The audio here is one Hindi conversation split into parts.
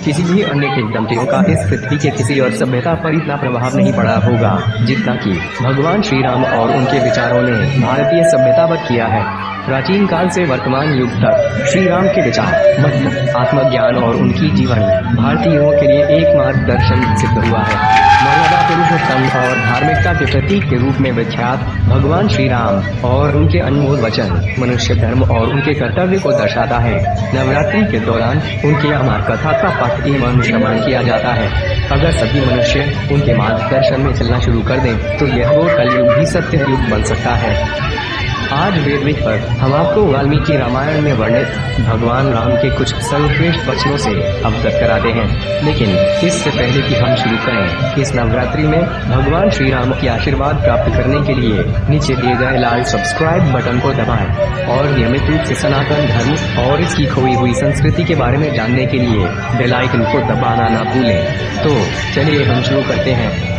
किसी भी अन्य किंगडम का इस पृथ्वी के किसी और सभ्यता पर इतना प्रभाव नहीं पड़ा होगा जितना कि भगवान श्री राम और उनके विचारों ने भारतीय सभ्यता पर किया है। प्राचीन काल से वर्तमान युग तक श्री राम के विचार, मत, आत्मज्ञान और उनकी जीवनी भारतीयों के लिए एक मार्गदर्शन सिद्ध हुआ है। मर्यादा पुरुषोत्तम और धार्मिकता के प्रतीक के रूप में विख्यात भगवान श्री राम और उनके अनमोल वचन मनुष्य धर्म और उनके कर्तव्य को दर्शाता है। नवरात्रि के दौरान उनके अमर कथा का पाठ एवं श्रवण किया जाता है। अगर सभी मनुष्य उनके मार्गदर्शन में चलना शुरू कर दें तो यह वो कलयुग भी सत्य युग बन सकता है। आज वेदविक पर हम आपको वाल्मीकि रामायण में वर्णित भगवान राम के कुछ सर्वश्रेष्ठ वचनों से अवगत कराते हैं। लेकिन इससे पहले कि हम शुरू करें, इस नवरात्रि में भगवान श्री राम की आशीर्वाद प्राप्त करने के लिए नीचे दिए गए लाल सब्सक्राइब बटन को दबाएं और नियमित रूप से सनातन धर्म और इसकी खोई हुई संस्कृति के बारे में जानने के लिए बेल आइकन को दबाना न भूलें। तो चलिए हम शुरू करते हैं।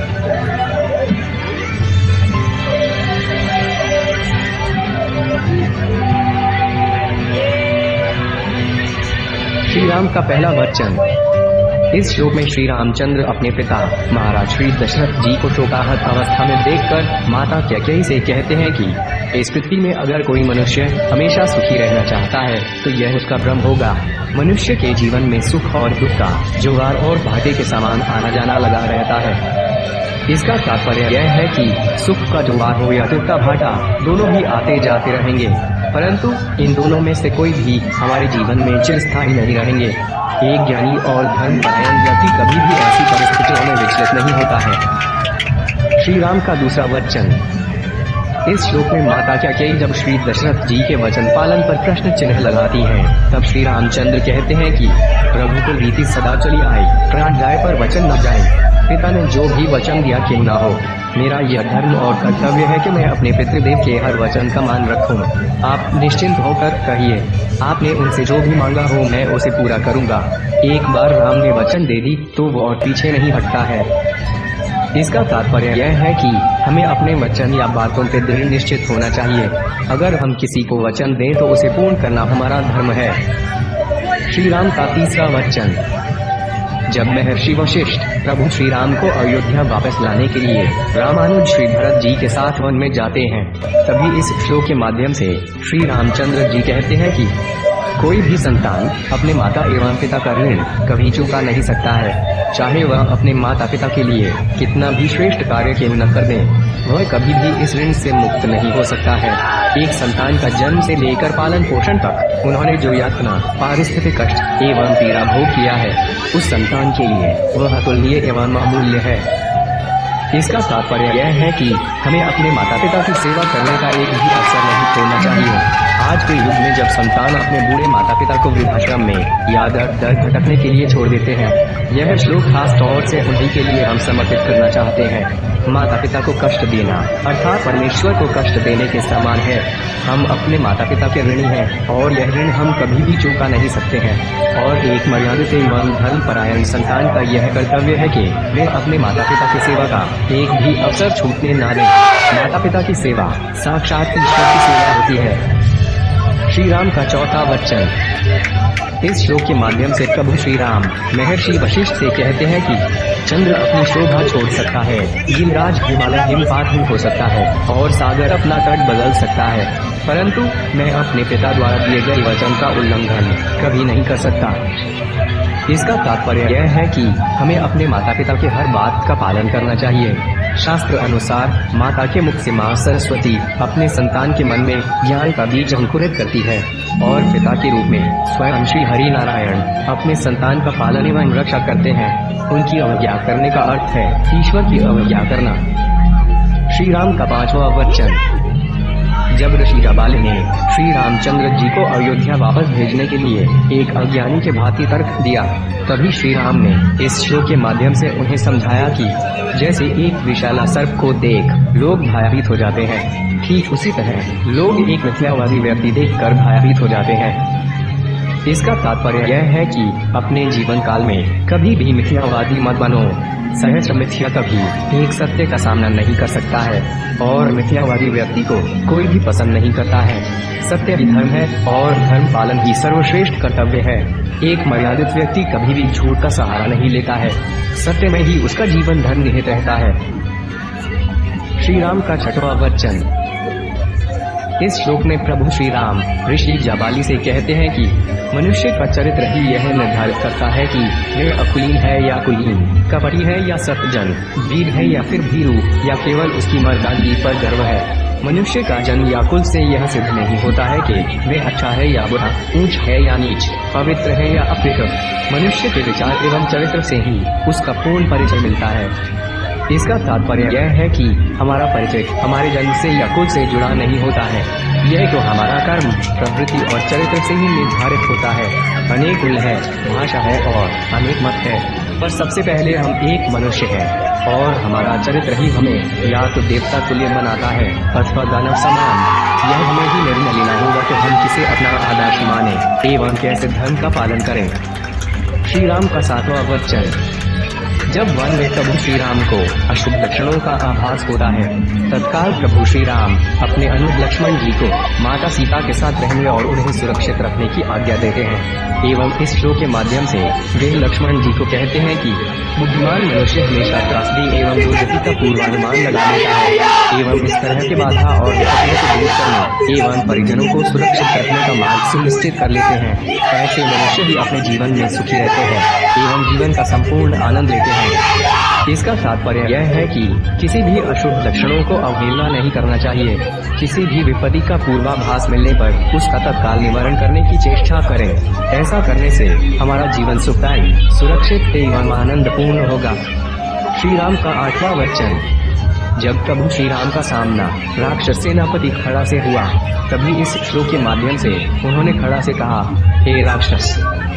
श्री राम का पहला वचन। इस श्लोक में श्री रामचंद्र अपने पिता महाराज श्री दशरथ जी को शोकाहत अवस्था में देखकर माता कैकेयी से कहते हैं कि इस पृथ्वी में अगर कोई मनुष्य हमेशा सुखी रहना चाहता है तो यह उसका भ्रम होगा। मनुष्य के जीवन में सुख और दुख का जुगाड़ और भाटे के समान आना जाना लगा रहता है। इसका तात्पर्य यह है कि सुख का जुगाड़ हो या दुख का भाटा, दोनों ही आते जाते रहेंगे, परंतु इन दोनों में से कोई भी हमारे जीवन में चिरस्थायी नहीं रहेंगे। एक ज्ञानी और धर्मपरायण व्यक्ति कभी भी ऐसी परिस्थितियों में विचलित नहीं होता है। श्री राम का दूसरा वचन। इस श्लोक में माता कैकेयी जब श्री दशरथ जी के वचन पालन पर प्रश्न चिन्ह लगाती हैं, तब श्री रामचंद्र कहते हैं कि रघुकुल रीति सदा चली आई, प्राण जाए पर वचन न जाए। पिता ने जो भी वचन दिया क्यों न हो, मेरा यह धर्म और कर्तव्य है कि मैं अपने पितृदेव के हर वचन का मान रखूं। आप निश्चिंत होकर कहिए, आपने उनसे जो भी मांगा हो मैं उसे पूरा करूंगा। एक बार राम ने वचन दे दी तो वो और पीछे नहीं हटता है। इसका तात्पर्य यह है कि हमें अपने वचन या बातों पर दृढ़ निश्चित होना चाहिए। अगर हम किसी को वचन दें तो उसे पूर्ण करना हमारा धर्म है। श्री राम का तीसरा वचन। जब महर्षि वशिष्ठ प्रभु श्री राम को अयोध्या वापस लाने के लिए रामानुज श्री भरत जी के साथ वन में जाते हैं, तभी इस श्लोक के माध्यम से श्री रामचंद्र जी कहते हैं कि कोई भी संतान अपने माता एवं पिता का ऋण कभी चुका नहीं सकता है। चाहे वह अपने माता पिता के लिए कितना भी श्रेष्ठ कार्य क्यों न कर दे, वह कभी भी इस ऋण से मुक्त नहीं हो सकता है। एक संतान का जन्म से लेकर पालन पोषण तक उन्होंने जो यातना, पारिस्थितिक कष्ट एवं पीड़ा भोग किया है, उस संतान के लिए वह अतुलनीय एवं अमूल्य है। इसका तात्पर्य यह है कि हमें अपने माता पिता की सेवा करने का एक भी अवसर नहीं छोड़ना चाहिए। आज के युग में जब संतान अपने बूढ़े माता पिता को वृद्धाश्रम में या दर भटकने के लिए छोड़ देते हैं, यह श्लोक खास तौर से उन्हीं के लिए हम समर्पित करना चाहते हैं। माता पिता को कष्ट देना अर्थात परमेश्वर को कष्ट देने के समान है। हम अपने माता पिता के ऋणी हैं और यह ऋण हम कभी भी चुका नहीं सकते हैं। और एक मर्यादित एवं धर्मपरायण संतान का यह कर्तव्य है कि वे अपने माता पिता की सेवा का एक भी अवसर छूटने न दें। माता पिता की सेवा साक्षात ईश्वर की सेवा होती है। श्री राम का चौथा वचन। इस श्लोक के माध्यम से प्रभु श्री राम महर्षि वशिष्ठ से कहते हैं कि चंद्र अपनी शोभा छोड़ सकता है, गिरिराज हिमालय हिमपातहीन हो सकता है और सागर अपना तट बदल सकता है, परंतु मैं अपने पिता द्वारा दिए गए वचन का उल्लंघन कभी नहीं कर सकता। इसका तात्पर्य यह है कि हमें अपने माता पिता के हर बात का पालन करना चाहिए। शास्त्र अनुसार माता के मुख से माँ सरस्वती अपने संतान के मन में ज्ञान का बीज अंकुरित करती है और पिता के रूप में स्वयं श्री हरि नारायण अपने संतान का पालन एवं रक्षा करते हैं। उनकी अवज्ञा करने का अर्थ है ईश्वर की अवज्ञा करना। श्री राम का पांचवा वचन। जब ऋषि जाबाल ने श्री रामचंद्र जी को अयोध्या वापस भेजने के लिए एक अज्ञानी के भांति तर्क दिया, तभी श्री राम ने इस श्लोक के माध्यम से उन्हें समझाया कि जैसे एक विशाला सर्प को देख लोग भयभीत हो जाते हैं, ठीक उसी तरह लोग एक मिथ्यावादी व्यक्ति देखकर भयभीत हो जाते हैं। इसका तात्पर्य यह है कि अपने जीवन काल में कभी भी मिथ्यावादी मत बनो। सहस्र मिथ्या कभी एक सत्य का सामना नहीं कर सकता है और मिथ्यावादी व्यक्ति को कोई भी पसंद नहीं करता है। सत्य ही धर्म है और धर्म पालन ही सर्वश्रेष्ठ कर्तव्य है। एक मर्यादित व्यक्ति कभी भी झूठ का सहारा नहीं लेता है। सत्य में ही उसका जीवन धर्म निहित रहता है। श्री राम का छठवां वचन। इस श्लोक में प्रभु श्री राम ऋषि जाबाली से कहते हैं कि मनुष्य का चरित्र ही यह निर्धारित करता है कि वह अकुलीन है या कुलीन, कपटी है या सत्जन, वीर है या फिर भीरू, या केवल उसकी मर्दानगी पर गर्व है। मनुष्य का जन्म या कुल से यह सिद्ध नहीं होता है कि वह अच्छा है या बुरा, ऊंच है या नीच, पवित्र है या अपवित्र। मनुष्य के विचार एवं चरित्र से ही उसका पूर्ण परिचय मिलता है। इसका तात्पर्य यह है कि हमारा परिचय हमारे जन्म से या कुल से जुड़ा नहीं होता है। यह तो हमारा कर्म, प्रवृत्ति और चरित्र से ही निर्धारित होता है। अनेक कुल है, भाषा है और अनेक मत है, पर सबसे पहले हम एक मनुष्य हैं और हमारा चरित्र ही हमें या तो देवता तुल्य बनाता है अथवा दानव समान। यह हमें ही निर्णय लेना होगा कि हम किसे अपना आदर्श माने एवं कैसे धर्म का पालन करें। श्री राम का सातवां वचन। जब वन में प्रभु श्री राम को अशुभ लक्षणों का आभास होता है, तत्काल प्रभु श्री राम अपने अनुज लक्ष्मण जी को माता सीता के साथ रहने और उन्हें सुरक्षित रखने की आज्ञा देते हैं। एवं इस श्लोक के माध्यम से वे लक्ष्मण जी को कहते हैं कि बुद्धिमान मनुष्य हमेशा त्रासदी एवं दुर्गति का पूर्वानुमान लगा लेता है एवं इस तरह के बाधा और विपत्तियों को दूर करने एवं परिजनों को सुरक्षित रखने का मार्ग सुनिश्चित कर लेते हैं। ऐसे मनुष्य ही अपने जीवन में सुखी रहते हैं एवं जीवन का संपूर्ण आनंद लेते हैं। इसका तात्पर्य यह है कि किसी भी अशुभ लक्षणों को अवहेलना नहीं करना चाहिए। किसी भी विपत्ति का पूर्वाभास मिलने पर उसका तत्काल निवारण करने की चेष्टा करें। ऐसा करने से हमारा जीवन सुखदायी, सुरक्षित एवं आनंद पूर्ण होगा। श्री राम का आठवां वचन। जब प्रभु श्री राम का सामना राक्षस सेनापति खड़ा से हुआ, तभी इस श्लोक के माध्यम से उन्होंने खड़ा से कहा, हे राक्षस।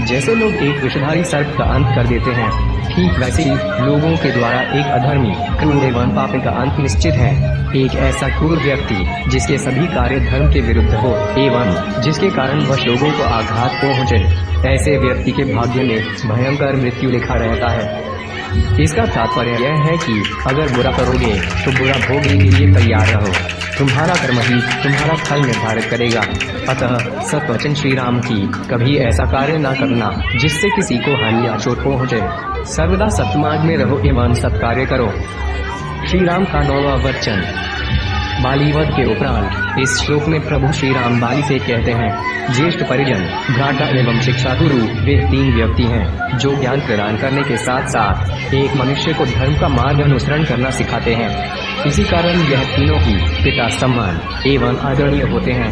जैसे लोग एक विषधारी सर्प का अंत कर देते हैं, ठीक वैसे ही लोगों के द्वारा एक अधर्मी, क्रूर एवं पापी का अंत निश्चित है। एक ऐसा क्रूर व्यक्ति जिसके सभी कार्य धर्म के विरुद्ध हो एवं जिसके कारण वह लोगों को आघात पहुँचे, ऐसे व्यक्ति के भाग्य में भयंकर मृत्यु लिखा रहता है। इसका तात्पर्य यह है कि अगर बुरा करोगे तो बुरा भोगने के लिए तैयार रहो। तुम्हारा कर्म ही तुम्हारा फल निर्धारित करेगा। अतः सत्वचन श्री राम की कभी ऐसा कार्य न करना जिससे किसी को हानि या चोट पहुँचे। सर्वदा सत्मार्ग में रहो एवं सत्कार्य करो। श्री राम का 9वां वचन। बालीवध के उपरांत इस श्लोक में प्रभु श्री राम बाली से कहते हैं, ज्येष्ठ परिजन, भ्राता एवं शिक्षा गुरु वे 3 व्यक्ति हैं जो ज्ञान प्रदान करने के साथ साथ एक मनुष्य को धर्म का मार्ग अनुसरण करना सिखाते हैं। इसी कारण यह तीनों ही पिता सम्मान एवं आदरणीय होते हैं।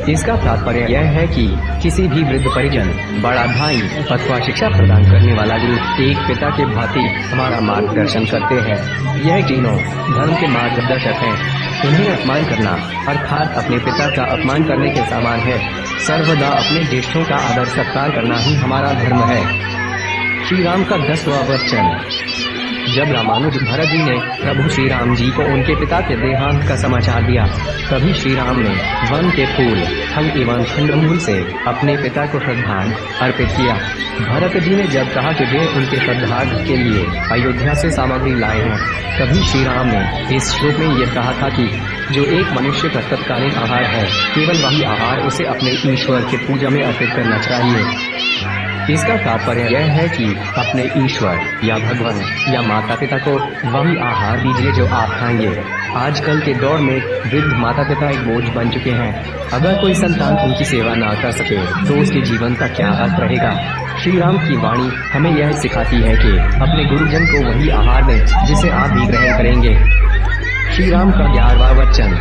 इसका तात्पर्य यह है कि किसी भी वृद्ध परिजन, बड़ा भाई अथवा शिक्षा प्रदान करने वाला गुरु एक पिता के भांति हमारा मार्गदर्शन करते हैं। यह तीनों धर्म के मार्गदर्शक हैं। उन्हें अपमान करना अर्थात अपने पिता का अपमान करने के समान है। सर्वदा अपने ज्येष्ठों का आदर सत्कार करना ही हमारा धर्म है। श्री राम का 10वां वचन। जब रामानुज भरत जी ने प्रभु श्री राम जी को उनके पिता के देहांत का समाचार दिया, तभी श्री राम ने वन के फूल, फल एवं कंदमूल से अपने पिता को श्रद्धांजलि अर्पित किया। भरत जी ने जब कहा कि वे उनके श्रद्धार्थ के लिए अयोध्या से सामग्री लाए हैं, तभी श्री राम ने इस श्लोक में यह कहा था कि जो एक मनुष्य का तत्कालीन आहार है, केवल वही आहार उसे अपने ईश्वर के पूजा में अर्पित करना चाहिए। इसका तात्पर्य यह है कि अपने ईश्वर या भगवान या माता पिता को वही आहार दीजिए जो आप खाएंगे। आजकल के दौर में वृद्ध माता पिता एक बोझ बन चुके हैं। अगर कोई संतान उनकी सेवा ना कर सके तो उसके जीवन का क्या अर्थ रहेगा। श्री राम की वाणी हमें यह सिखाती है कि अपने गुरुजन को वही आहार दें जिसे आप भी ग्रहण करेंगे। श्री राम का 11वां वचन।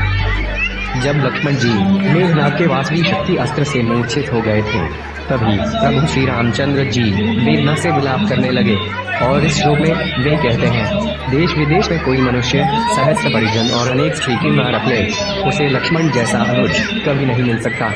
जब लक्ष्मण जी मेघनाद के वासवी शक्ति अस्त्र से मूर्छित हो गए थे, तभी प्रभु श्री रामचंद्र जी वेदना से विलाप करने लगे और इस श्लोक में वे कहते हैं, देश विदेश में कोई मनुष्य सहस्त्र परिजन और अनेक स्त्री की न रख ले, उसे लक्ष्मण जैसा अनुज कभी नहीं मिल सकता।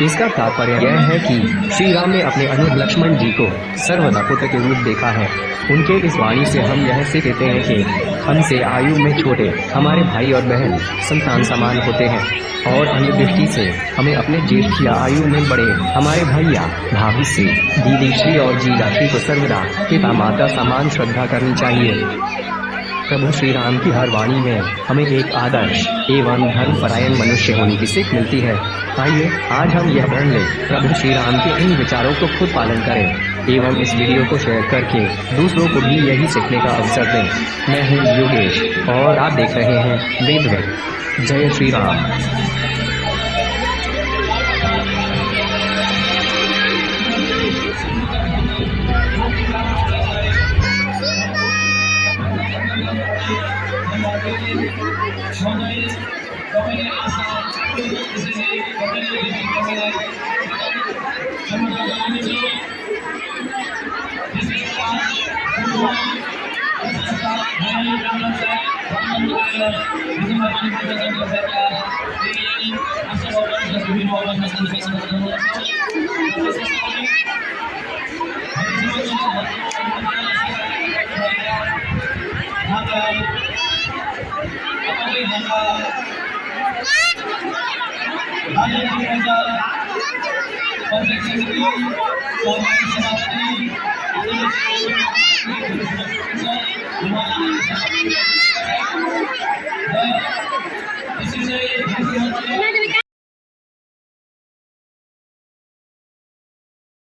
इसका तात्पर्य यह है कि श्री राम ने अपने अनुज लक्ष्मण जी को सर्वदा पुत्र के रूप देखा है। उनके इस वाणी से हम यह सीखते हैं कि हमसे आयु में छोटे हमारे भाई और बहन संतान समान होते हैं, और अन्य दृष्टि से हमें अपने ज्येष्ठ या आयु में बड़े हमारे भैया भाभी से दीदी श्री और जीजा श्री को सर्वदा पिता माता समान श्रद्धा करनी चाहिए। प्रभु श्री राम की हर वाणी में हमें एक आदर्श एवं धर्मपरायण मनुष्य होने की सीख मिलती है। आइए आज हम यह प्रण लें, प्रभु श्री राम के इन विचारों को खुद पालन करें एवं इस वीडियो को शेयर करके दूसरों को भी यही सीखने का अवसर दें। मैं हूँ योगेश और आप देख रहे हैं वेद। जय श्री राम। Thank you.